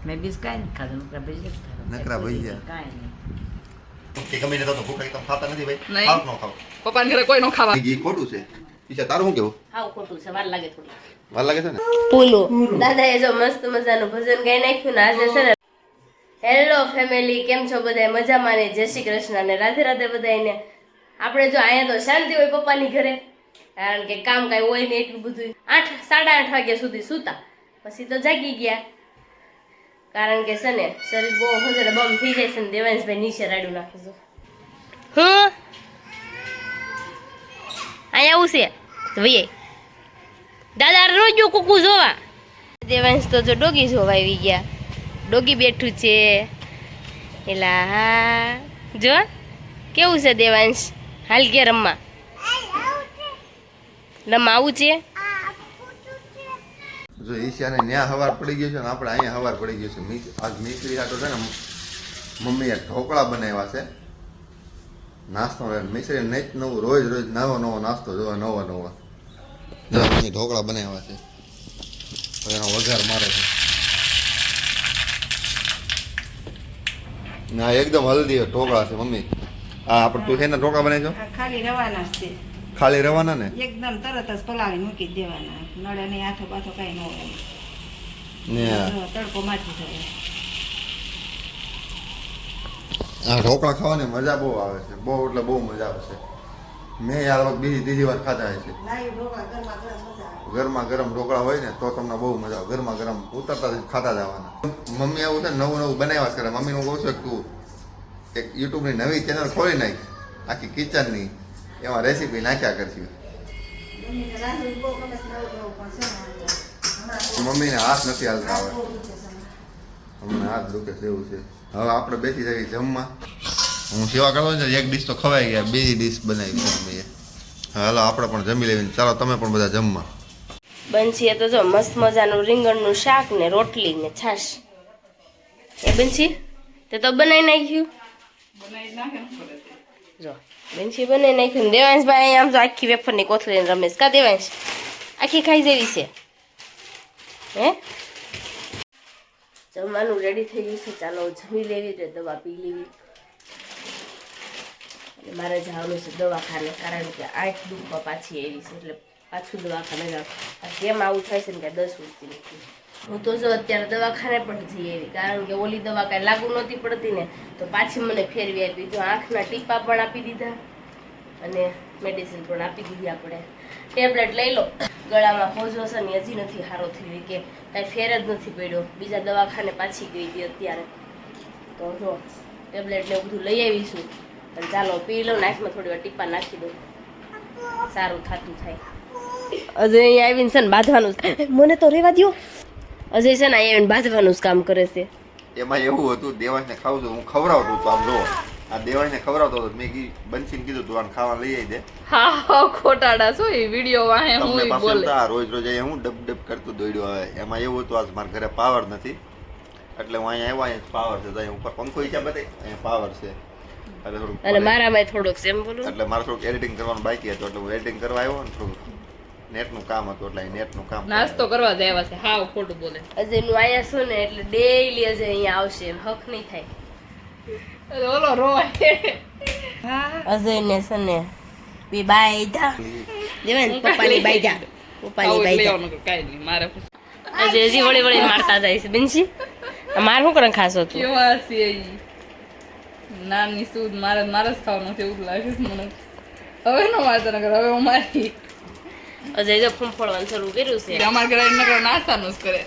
મેં બીજ કાંઈ નથી ખાધું, નકરા ભજીયા જ ખાધા. નકરા ભજીયા. કાંઈ નહીં. કે ગમે ને તો ભૂખ લાગી તમે ખાતા નથી ભાઈ. નહીં. ખાવ ન ખાવ. પપ્પાને ઘરે કોઈ નો ખાવા. ઘી ખોટું છે. ઈશા તારું શું કેવું? હાવ ખોટું છે, વાર લાગે થોડી. વાર લાગે છે ને? પૂલું દાદાએ જો મસ્ત મજાનું ભજન ગાઈ નાખ્યું ને આજે છે ને. હેલો ફેમિલી, કેમ છો બધા? મજામાં ને? જય શ્રી કૃષ્ણ ને રાધે રાધે બધાને. આપણે જો અહીંયા તો શાંતિ હોય પપ્પાની ઘરે, કારણ કે કામ કાંઈ હોય ને એટલું બધું. 8 સાડા 8 વાગ્યા સુધી સૂતા, પછી તો જાગી ગયા, કારણ કે છે ને શરીર બહુ હજરે બમ થઈ જાય છે ને. દેવાંશભાઈ નીચે રાડું નાખે છે. હું અહીંયા આવું છે ભાઈ, દાદા રોજ કુકુ જોવા. દેવાંશ તો જો ડોગી જોવા આવી ગયા. ડોગી બેઠું છે એલા. હા જો કેવું છે દેવાંશ? હાલ કે રમવા આવું છે. જો ઈશાને ન્યા હવાર પડી ગયો છે ને આપણે અહીંયા હવાર પડી ગયો છે. આજ મિસ્ત્રી હાટો છે ને મમ્મીએ ઢોકળા બનાવ્યા છે નાસ્તો. મિસ્ત્રી નહીં નવું રોજ રોજ નવો નવો નાસ્તો જોવા, નવો નવો. જો મમ્મી ઢોકળા બનાવ્યા છે, એનો વઘાર મારે છે. ના એકદમ હલ્દી ઢોકળા છે મમ્મી. આ આપણે તું શેના ઢોકળા બનાવી છો? ખાલી રવાના જ છે, ખાલી રવાના ને? એકદમ તરત જ પલાળી મૂકી જ દેવાના, નળે નહીં, હાથો બાથો કઈ ન હોય, ને તડકો માથી જાય. આ ઢોકળા ખાવાની મજા બહુ આવે છે, બહુ એટલે બહુ મજા આવે છે. મેં આ વખત બીજી ત્રીજી વાર ખાધા છે. લાવી ઢોકળા ગરમા ગરમ મજા આવે. ગરમા ગરમ ઢોકળા હોય ને તો તમને બહુ મજા આવે. ગરમા ગરમ ઉતરતા જ ખાતા જવાના. મમ્મી એવું છે ને નવું નવું બનાવ્યા કરે. મમ્મીનું કહું છું કે તું એક યુટ્યુબની નવી ચેનલ ખોલી નાખ, આખી કિચનની, એમાં રેસીપી નાખ્યા કરશું. મમ્મીને રાંધવું બહુ ગમે છે, નવું નવું, પણ છે ને હમણાં મમ્મીને હાથ નથી હાલતા હાથ હવે, બહુ દુખે છે હમણાં. હમણાં હાથ દુખે છે એવું છે. હવે આપણે બેસી જઈએ જમવા. હું સેવા કરતો ને એક ડીશ તો ખવાઈ ગયા, બીજી ડીશ બનાવી છે મમ્મીએ. હાલો આપણે પણ જમી લેવી. ચાલો તમે પણ બધા જમવા. બંસીએ તો જો મસ્ત મજાનું રીંગણનું શાક ને રોટલી ને છાશ. એ બંસી તે તો બનાવી નાખ્યું. બનાવી નાખે ને કરે છે. જો બંસી બનાવી નાખ્યું ને દેવાંશભાઈ આમ જો આખી વેફરની કોથળીને રમેશ. કા દેવાંશ આખી ખાઈ જેવી છે હે? જમવાનું રેડી થઈ ગયું છે, ચાલો જમી લેવી ને દવા પી લેવી. અને મારે જવાનું છે દવાખાને, કારણ કે 8 દુખવા પાછી આવી છે, એટલે પાછું દવાખાને જાવ. કેમ આવું થાય છે ને કે 10 વર્ષથી નથી. હું તો જો અત્યારે દવાખાને પણ જઈ આવી, કારણ કે ઓલી દવા કાંઈ લાગુ નહોતી પડતી ને, તો પાછી મને ફેરવી આપી. જો આંખના ટીપા પણ આપી દીધા અને મેડિસિન પણ આપી દીધી. આપણે ટેબ્લેટ લઈ લો. ગળામાં હોજો છે ને હજી નથી સારો થયો, કે કાંઈ ફેર જ નથી પડ્યો. બીજા દવાખાને પાછી ગઈ હતી અત્યારે. તો જો ટેબ્લેટ ને બધું લઈ આવીશું, અને ચાલો પી લો, નાકમાં થોડી વાર ટીપા નાખી દો, સારું થતું થાય. અજય અહીંયા આવીને છે ને બાંધવાનું જ, મને તો રહેવા દો. અજય છે ને અહીંયા આવીને બાંધવાનું જ કામ કરે છે. એમાં એવું હતું, દેવાંશને ખાવું હતું, હું ખવડાવતો હતો. આમ જો આ દેવાંશને ખવડાવતો હતો. મેં બંસીને કીધું તું આને ખાવા લઈ આવી દે. હા ખોટાડા છો એ વિડિયો વાહે તમને હું પાછું બોલે. તા રોજ રોજ અહીંયા હું ડબ ડબ કરતું દોડ્યો. આવે એમાં એવું હતું, આજ મારા ઘરે પાવર નથી, એટલે હું અહીંયા આવ્યો. અહીંયા પાવર છે, તો અહીંયા ઉપર પંખો હિસાબ બતાય, અહીંયા પાવર છે. એટલે થોડુંક અને મારામાં થોડુંક એમ બોલું, એટલે મારે થોડુંક એડિટિંગ કરવાનું બાકી હતું, એટલે હું એડિટિંગ કરવા આવ્યો ને થોડુંક નેટનું કામ હતું, એટલે નેટનું કામ નાસ્તો કરવા જ આવ્યા છે. હાવ ખોટું બોલે. અજયનું અહીંયા શું ને એટલે ડેઈલી અજય અહીંયા આવશે, એમ હક નહીં થાય. અરે ઓલો રોય. અજયને છે ને બી બાયધા દેવાય પપ્પાની બાયધા, પપ્પાની આવું જ બાયધા. લેવાનું કે કાંઈ નહીં મારે. અજય હજી વળી વળી મારતા જાય છે. બિનસી માર શું કરે ખાસો તું? કેવા છે ઈ? નાની સૂદ મારે જ ખાવાનું છે એવું લાગે છે મને. હવે નો મારતા નકર હવે હું મારી. અજય જો ફૂંફળવાનું શરૂ કર્યું છે. અમારા ઘરે નકરો નાસ્તાનું જ કરે.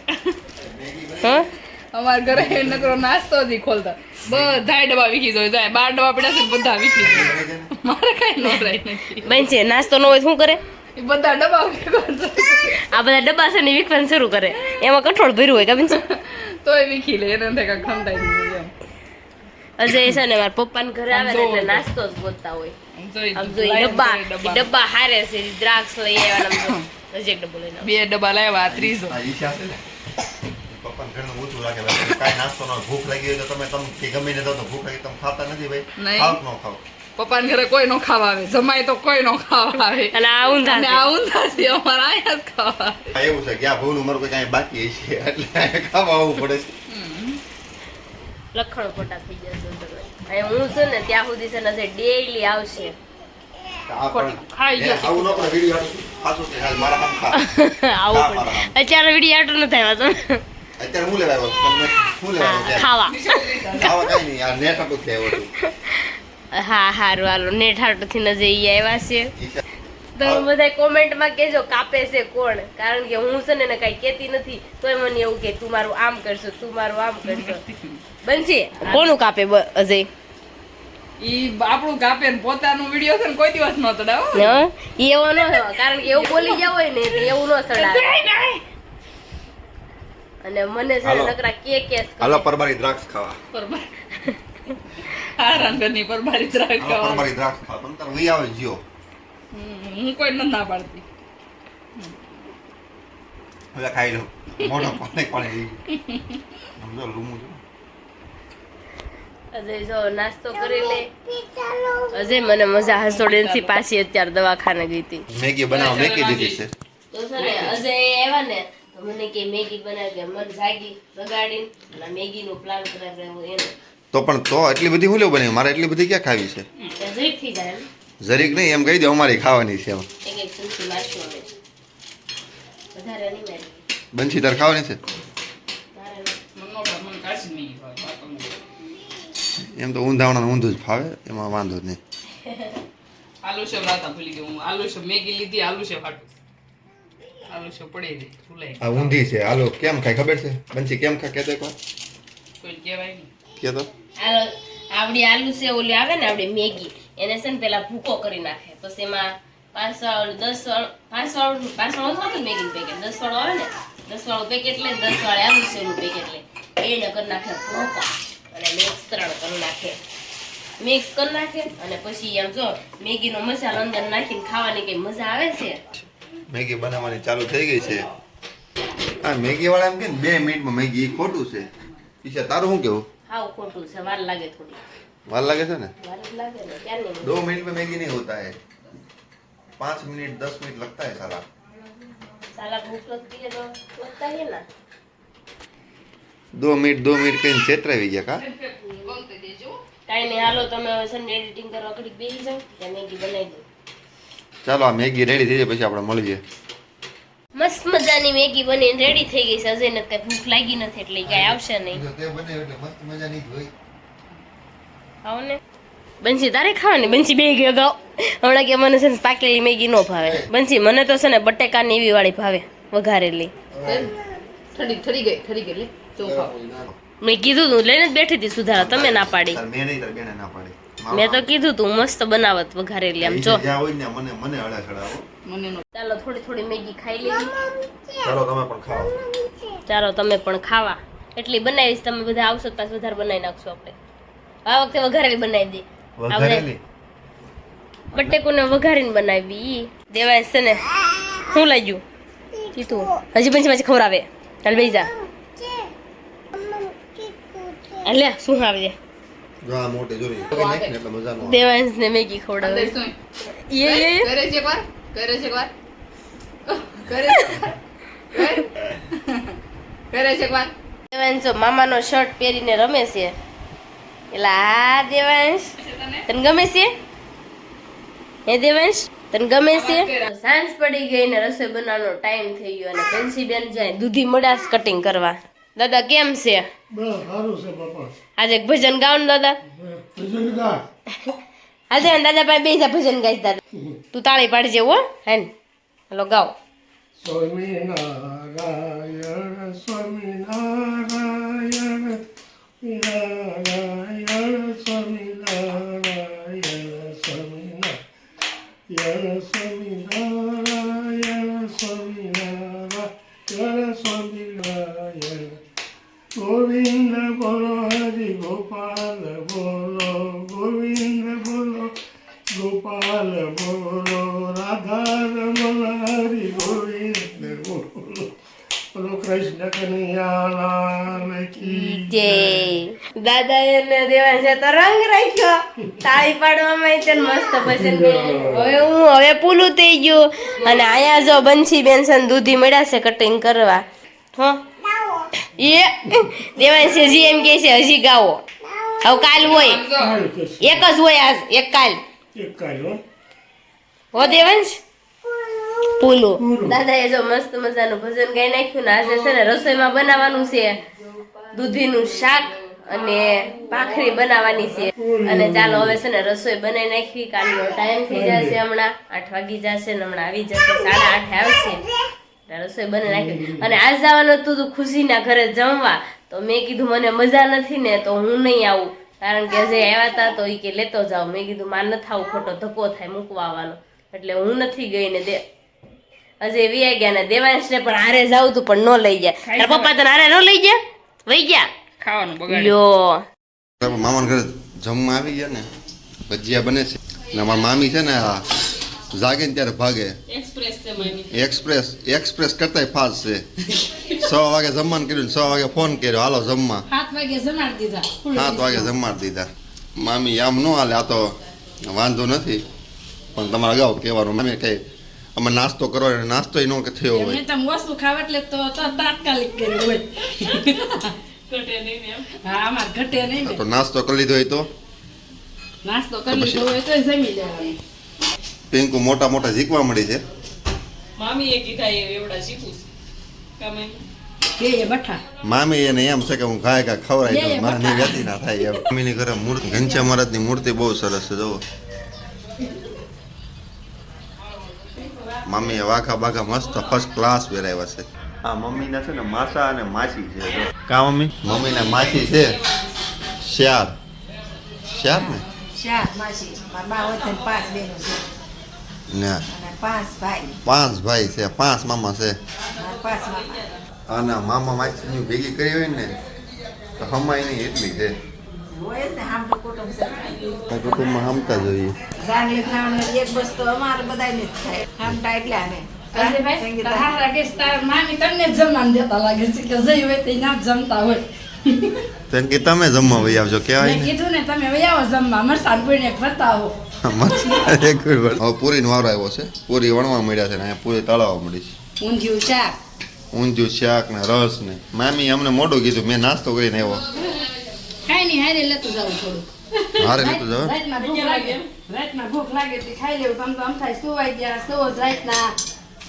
હા અમારા ઘરે નકરો નાસ્તો જ ઈ ખોલતા. બધા ડબ્બા વીખી જાય. 12 ડબ્બા પડ્યા છે ને બધા વીખી જાય. મારે કાંઈ નો રાઈ નથી. બેન છે નાસ્તો ન હોય શું કરે? એ બધા ડબ્બા ભેગો આ બધા ડબ્બા છે ને વિકવાનું શરૂ કરે, એમાં કઠોળ ભર્યું હોય. કબીન છે તોય વીખી લે. એને થાય કાંઈક ખમતાઈ દીધું એમ. અજય છે ને મારા પપ્પાના ઘરે આવે ને એટલે નાસ્તો જ ગોતતા હોય. આમ જો ઈ ડબ્બા હારે છે, દ્રાક્ષ લઈ આવ્યા. આમ જો હજી એક ડબ્બો લઈને આવો. 2 ડબ્બા લાવ્યા, ત્રીજો. આ ઈચ્છા છે ને પપ્પાને ઘરનું ઊંચું લાગે. કાંઈ નાસ્તો ન ભૂખ લાગી હોય તો તમે ગમે ને તો ભૂખ લાગી તમે ખાતા નથી ભાઈ. નહીં. ખાવ ન ખાવ. પપ્પાને ઘરે કોઈ નો ખાવા આવે, જમાય તો કોઈ નો ખાવા આવે. અને આ ઊંધા અને છે. આ ઊંધા છે, અમારા અહીંયા જ ખાવા આવે. આ એવું છે કે આ ભૂનું મારું કોઈ કાંઈ બાકી છે, એટલે ખાવા આવવું પડે છે. લખણ ખોટા થઈ જશે અને હું છે ને ત્યાં સુધી છે ને ડેઈલી આવશે ખાઈ ગયો આવું ન કરે વિડીયો પાછું તે હાલ મારા હાથ ખા આવું પણ અત્યારે વિડીયો આટલું નથી આવ્યા તમે અત્યારે હું લેવા આવ્યો તમને શું લેવા આવ્યો ખાવા ખાવા કઈ નહીં યાર નેટ હતું લેવો હતું હા હારું હાલો નેટ હાટુથી ન જઈ આવ્યા છે તો બધા કોમેન્ટમાં કહેજો કાપે છે કોણ કારણ કે હું છે ને એને કઈ કહેતી નથી તોય મને એવું કે તું મારું આમ કરશો તું મારું આમ કરશો બનશે કોનું કાપે અજય ઈ આપણું કાપે ને પોતાનું વિડીયો છે ને કોઈ દિવસ ન ચડાવો એવો ન કારણ કે એવું બોલી જાવ હોય ને તો એવું ન ચડાવે અને મને છે ને નકરા કેસ હાલો પરબારી દ્રાક્ષ ખાવા આ રંગની પરબારી દ્રાક્ષ ખાવા પરબારી દ્રાક્ષ ખાવા પણ તાર વઈ આવે જીઓ હું કોઈ નથી ના પાડતી હવે ખાઈ લો મોઢો પાણી પાણી સમજો લૂમું છું અજય જો નાસ્તો કરી લે અજય મને મજા હસોડેથી પાછી અત્યારે દવાખાને ગઈ હતી મેગી બનાવવા મેકી દીધી છે તો છે ને અજય આવ્યા ને તો મને કે મેગી બનાવી દે મન જાગી બગાડીને અને મેગી નો પ્લાન કરાવ્યો એને તો પણ તો એટલી બધી હું લેવું બને મારે એટલી બધી ક્યાં ખાવી છે જરીક થઈ જાય જરીક નહીં એમ કહી દે અમારી ખાવાની છે એમાં એક એક ચમચી મારશું અમે વધારે નહીં મારી બંછી તાર ખાવાની છે મને કાશી નહીં ભાઈ એમ તો ઊંધાવણા ઊંધું જ ફાવે એમાં વાંધો જ નહીં આલુ છે લાતા ભૂલી ગયો હું આલુ છે મેગી લીધી આલુ છે ફાટું આલુ છે પડી ગઈ ફૂલાઈ આ ઊંધી છે હાલો કેમ ખાય ખબર છે બંછી કેમ ખાય કહેતો એકવાર કોઈ કહેવાય નહીં કહેતો આવડી આલુ છે ઓલી આવે ને આવડી મેગી એને છે ને પેલા ભૂકો કરી નાખે પછી એમાં 5 વાળું મેગી પેકેટ 10 વાળું આવે ને 10 વાળું પેકેટ લે 10 વાળે આલુ છે નું પેકેટ લે એને કરી નાખે ભૂકો અને મિક્સ કરી નાખે અને પછી એમ જો મેગીનો મસાલો અંદર નાખીને ખાવાની કઈ મજા આવે છે મેગી બનાવવાની ચાલુ થઈ ગઈ છે આ મેગી વાળા એમ કે 2 મિનિટમાં મેગી ખોટું છે ઈશા તારું શું કેવું હાવ ખોટું છે વાર લાગે થોડી વાર લાગે છે ને વાર જ લાગે ને ક્યારની 2 मिनट में मैगी नहीं होता है 5 मिनट 10 मिनट लगता है साला साला भूख लगती है तो लगता है ना 2 मिनट कहीं छेतराવી ગયા કા કાઈ નહીં હાલો તમે હવે સન એડિટિંગ કરવા ઘડીક બેસી જાઓ ત્યાં મેગી બનાવી દો ચાલો આ મેગી રેડી થઈ જાય પછી આપણે મળીએ મસ્ત મજાની મેગી બનીને રેડી થઈ ગઈ છે અજયને કઈ ભૂખ લાગી નથી એટલે કઈ આવશે નહીં તે બને એટલે મસ્ત મજાની જ હોય આવો ને બંસી તારે ખાવાની બંસી બે ગયો ગાવ હમણાં કે મને છે ને પાકેલી મેગી નો ભાવે બંસી મને તો છે ને બટેકાની એવી વાળી ભાવે વઘારેલી ઠરી ગઈ લે ચોખા મેં કીધું તું લઈને જ બેઠી હતી સુધારા તમે ના પાડી તાર મેં નહીં તાર બેને ના પાડી મેં તો કીધું તું મસ્ત બનાવત વઘારેલી આમ જો જ્યાં હોય ને મને અડા ખડાવો મને નો ચાલો થોડી મેગી ખાઈ લેવી ચાલો તમે પણ ખાઓ ચાલો તમે પણ ખાવા એટલી બનાવીશ તમે બધા આવશો તો પાછું વધારે બનાવી નાખશું આપણે આ વખતે વઘારેલી બનાવી દે વઘારેલી બટેકુને વઘારીને બનાવી દેવાય છે ને શું લાગ્યું તીતું હજી પછી ખવડાવે ચાલ બેસી જા લે શું આવે જો આ મોટે જોરી નાખ ને એટલે મજા નો દેવાંશ ને મેગી ખવડાવે કરે છે એકવાર દેવાંશ મામાનો શર્ટ પહેરીને રમે છે એલા હા દેવાંશ તને ગમે છે હે દેવાંશ તને ગમે છે સાંજ પડી ગઈ ને રસોઈ બનાવવાનો ટાઈમ થઈ ગયો અને બંસી બેન જાય દૂધી મડાસ કટિંગ કરવા દાદા કેમ છે આજે એક ભજન ગાવ ને દાદા આજે દાદા પાસે બેસા ભજન ગાઈશ દાદા તું તાળી પાડજે હો હે હલો ગાઓ સ્વામિનારાયણ સ્વામિનારાયણ નારાયણ સ્વામિનારાયણ સ્વામિનારાયણ સ્વામિનારાયણ સ્વામિનારાયણ સ્વામિનારાયણ ગોવિંદ બોલો હરિ ગોપાલ બોલો ગોવિંદ બોલો ગોપાલ બોલો રાધા રમણ હરિ ગોવિંદ બોલો બોલો કૃષ્ણ કનૈયાલાલ કી જય દાદા એને દેવાંશે તો રંગ રાખ્યો તાળી પાડવામાં તે મસ્ત ભજન હવે પૂરું થઈ ગયું અને આયા જો બંસી બેન છે દૂધી મળ્યા છે કટિંગ કરવા હો એ દેવાંશ હજી એમ કે છે હજી ગાવો હવે કાલ હોય સારું કે છે. એક જ હોય આજ એક કાલ એક કાઢો હો દેવાંશ પૂલું પૂરું. દાદાએ જો મસ્ત મજાનું ભજન ગાઈ નાખ્યું ને આજે છે ને રસોઈમાં બનાવવાનું છે દૂધીનું શાક અને ભાખરી બનાવવાની છે અને ચાલો હવે છે ને રસોઈ બનાવી નાખવી કાલનો ટાઈમ થઈ જશે હમણાં 8 વાગી જશે ને હમણાં આવી જશે 8:30 આવશે એટલે રસોઈ બનાવી નાખી અને આજ જવાનું હતું તું ખુશીના ઘરે જમવા તો મેં કીધું મને મજા નથી ને તો હું નહીં આવું કારણ કે જે આવ્યા હતા તો એ કે લેતો જાઓ મેં કીધું માર નથી આવું ખોટો ધક્કો થાય મૂકવા આવવાનો એટલે હું નથી ગઈ ને અજય વી ગયા ને દેવાંશને પણ હારે જાવ તું પણ ન લઈ ગયા તારા પપ્પા તને હારે ન લઈ ગયા વઈ ગયા ખાવાનું બગાડ લ્યો મામાના ઘરે જમવા આવી ગયા ને ભજીયા બને છે ને અમારા મામી છે ને આ જાગે ને ત્યારે ભાગે એક્સપ્રેસ છે મામી એક્સપ્રેસ કરતાંય ફાસ્ટ છે 6 વાગે જમવાનું કર્યું ને 6 વાગે ફોન કર્યો હાલો જમવા 7 વાગે જમાડી દીધા 7 વાગે જમાડી દીધા મામી આમ ન હાલે આ તો વાંધો નથી પણ તમારે અગાઉ કહેવાનું મામી કઈ અમે નાસ્તો કરો ને નાસ્તો ન કે થયો હોય તમે વસ્તુ ખાવ એટલે તો તાત્કાલિક કર્યું હોય ઘટે નહીં એમ હા આમાં ઘટે નહીં તો નાસ્તો કરી લીધો હોય તો નાસ્તો કરી લીધો હોય તો જમી લેવાનું પિંકુ મોટા મોટા શીખવા મળી છે મામી એ કીધા એવડા શીખું કમે કે એ બઠા મામી એને એમ છે કે હું ખાય કા ખવડાય તો મને વ્યતી ના થાય એમ મમ્મીની ઘરે મૂર્તિ ઘનશ્યામ મહારાજની મૂર્તિ બહુ સરસ છે જોવો મમ્મીએ વાઘા બાઘા મસ્ત ફર્સ્ટ ક્લાસ પહેરાવ્યા છે આ મમ્મીના છે ને માસા અને માસી છે જો કા મમ્મી મમ્મીના માસી છે શ્યાર શ્યાર ને ચાર માસી મારા બા વતન 5 બહેનો છે ના અને 5 ભાઈ 5 ભાઈ છે 5 મામા છે મારા 5 મામા અને મામા માસી ભેગી કરી હોય ને તો હમાય નહીં એટલી છે હોય જ ને આમ તો કુટુંબ છે કુટુંબમાં હમતા જોઈએ જાંગલી ખાવાનું એક બસ તો અમારે બધાને જ થાય આમટા એટલા ને મામી તમને જમવાનું દેતા લાગે છે કે જઈ હોય તે ના જમતા હોય તેમ કે તમે જમવા વહી આવજો કેવાય મેં ને કીધું ને તમે વયાવો જમવા મરસાદ કોઈને બતાવો એક મિનિટ હવે પૂરીનો વારો આવ્યો છે પૂરી વણવા મળ્યા છે ને અહીંયા પૂરી તળાવવા મળી છે ઊંધિયું શાક ઊંધિયું શાક ને રસ ને મામી અમને મોઢું કીધું મેં નાસ્તો કરીને આવ્યો કાંઈ નહીં હારે લેતું જવું થોડું હારે લેતું જાવ રાતના ભૂખ લાગે તે ખાઈ લેવું તમે તો આમ થાય સુવાઈ ગયા સો રાતના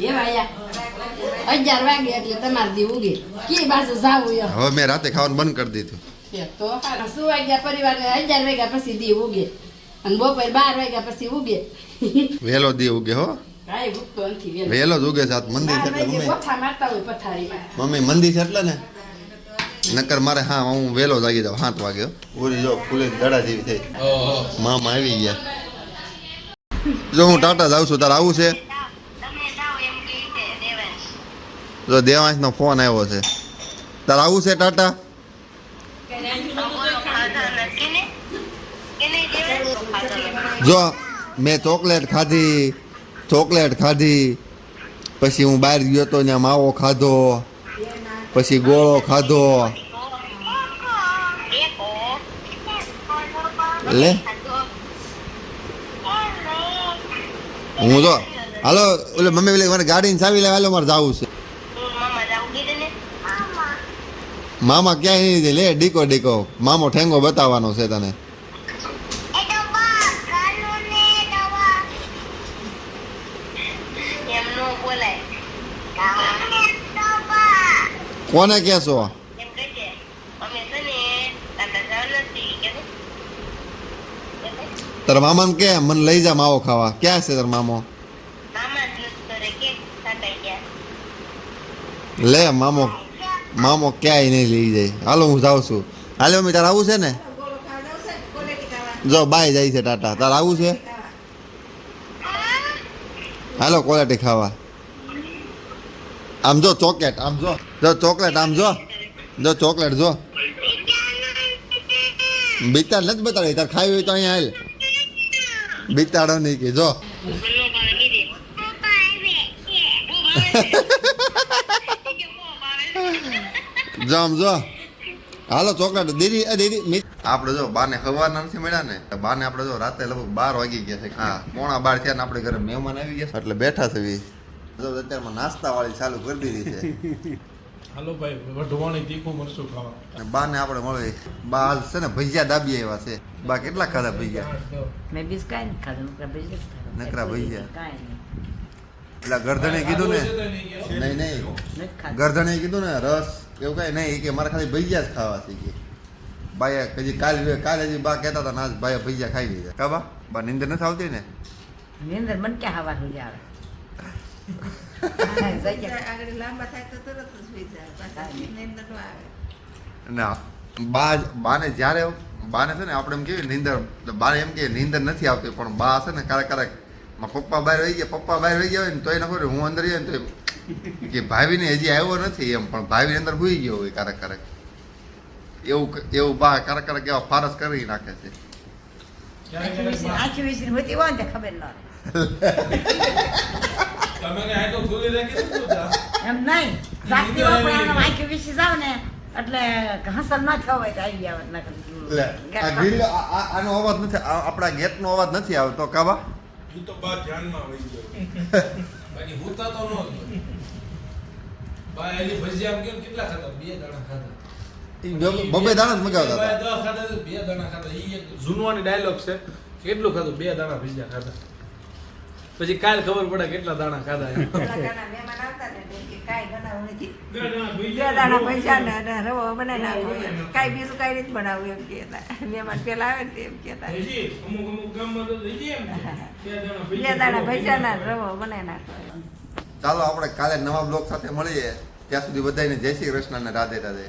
એવા 11 વાગે એટલે તમારે દી ઉગે કે બાજુ જાવું એમ હવે મેં રાતે ખાવાનું બંધ કરી દીધું તો સુવાઈ ગયા પરિવારને 11 વાગ્યા પછી દી ઉગે અને બપોર 12 વાગ્યા પછી ઉગે વહેલો દી ઉગે હો કાંઈ ભૂખતો નથી વહેલો જ ઉગે છે આ મંદિર છે એટલે મમ્મી ગોઠા મારતા હોય પથારીમાં મમ્મી મંદિર છે એટલે ને નકર મારે હા હું વહેલો જાગી જાઉં 7 વાગે હો. પૂરી જો ફૂલે દડા જેવી થઈ મામા આવી ગયા જો હું ટાટા જાઉં છું તારે આવું છે જો દેવાંશનો ફોન આવ્યો છે તારે આવું છે ટાટા જો મેં ચોકલેટ ખાધી પછી હું બહાર ગયો તો ત્યાં માવો ખાધો પછી ગોળો ખાધો લે હું જો હાલો ઓલે મમ્મી પેલી મારે ગાડીની ચાવી લે હાલો મારે જવું છે મામા ક્યાંય નહીં દે લે ડીકો મામો ઠેંગો બતાવવાનો છે તને કોને કહેશો તારા મામાને કે મને લઈ જા માવો ખાવા ક્યાં છે તારો મામો લે મામો ક્યાંય નહીં લઈ જાય હાલો હું જાઉં છું હાલો મમ્મી તારે આવું છે ને જો બાય જાય છે ટાટા તારે આવું છે હાલો ક્વોલિટી ખાવા આમ જો ચોકલેટ આમ જો ચોકલેટ આમ જો ચોકલેટ જો બીતાડ નથી બતાડી તારે ખાવી હોય તો અહીંયા હાલ બીતાડો નહીં કે જો જો આમ જો હાલો ચોકલેટ દીદી આપણે જો બાને સવારના નથી મળ્યા ને બાને આપણે જો રાતે લગભગ 12 વાગી ગયા છે હા 11:15 થયા ને આપણે ઘરે મહેમાન આવી ગયા એટલે બેઠા છે જો અત્યારમાં નાસ્તા વાળી ચાલુ કરી દીધી છે હાલો ભાઈ વઢવાણી તીખું મરચું ખાવા. અને બા ને આપણે મળે બા હાલ છે ને ભજીયા દાબી આવ્યા છે. બા કેટલા ખાધા ભજીયા? મેં બીજ કાંઈ નથી ખાધું નકરા ભજીયા જ ખાધા. નકરા ભજીયા. કાંઈ નહીં. એટલે ગરધણે કીધું ને નહીં નથી ખાધું. ગરધણે કીધું ને રસ એવું કઈ નહીં કે મારે ખાલી ભજીયા જ ખાવા છે કે બાએ હજી કાલે હજી બા કહેતા હતા ના ભાઈ ભજીયા ખાઈ લીધા કા બા નીંદર નથી આવતી ને નીંદર મને ક્યાં હવા સુધી આવે. આગળ લાંબા થાય તો તરત જ સુઈ જાય પાછા નીંદર ન આવે. ના બાને જ્યારે બાને છે ને આપણે એમ કેવી નીંદર બાને એમ કે નીંદર નથી આવતી પણ બા છે ને ક્યારેક પપ્પા બહાર વહી ગયા હોય ને તો એને ખબર હું અંદર જઈએ ને તો કે ભાવીને હજી આવ્યો નથી એમ પણ ભાવીની અંદર ભૂઈ ગયો હોય ક્યારેક એવું બા ક્યારેક એવા ફારસ કરી નાખે છે. આખી વિશે હોતી હોય ને તે ખબર ન રહે. તમે કઈ આંખો ખુલ્લી રાખી દીધું એમ નહીં જાગતી હોય પણ આખી વિશે જાવ ને એટલે હસન ના થવાય તો આવી આવે આનો અવાજ નથી આપણા ગેટનો અવાજ નથી આવતો કાબા ઈ તો બા ધ્યાનમાં વહી ગયો બાકી હુતા તો નો બા એલી ભજીયા કેમ કેટલા ખાધા 2 દાણા ખાધા બબે દાણા જ મગાવતા હતા. 10 ખાધા 2 દાણા ખાધા ઈ એક જૂનવાની ડાયલોગ છે કેટલું ખાધું 2 દાણા ભજીયા ખાધા પછી કાલ ખબર પડે કેટલા દાણા ખાધા એમ. પેલા ગાના મહેમાન આવતા ને તો કે કાંઈ બનાવવું નથી. 2 બે દાણા પૈસા ને અને રવો બનાવી નાખો કાંઈ બીજું કાંઈ નથી બનાવવું એમ કહેતા મહેમાન પેલા આવે ને તો એમ કહેતા અમુક ગામમાં તો થઈ જાય એમ 2 બે દાણા પૈસા ના રવો બનાવી નાખો. ચાલો આપણે કાલે નવા બ્લોગ સાથે મળીએ ત્યાં સુધી બધાને જય શ્રી કૃષ્ણ અને રાધે રાધે.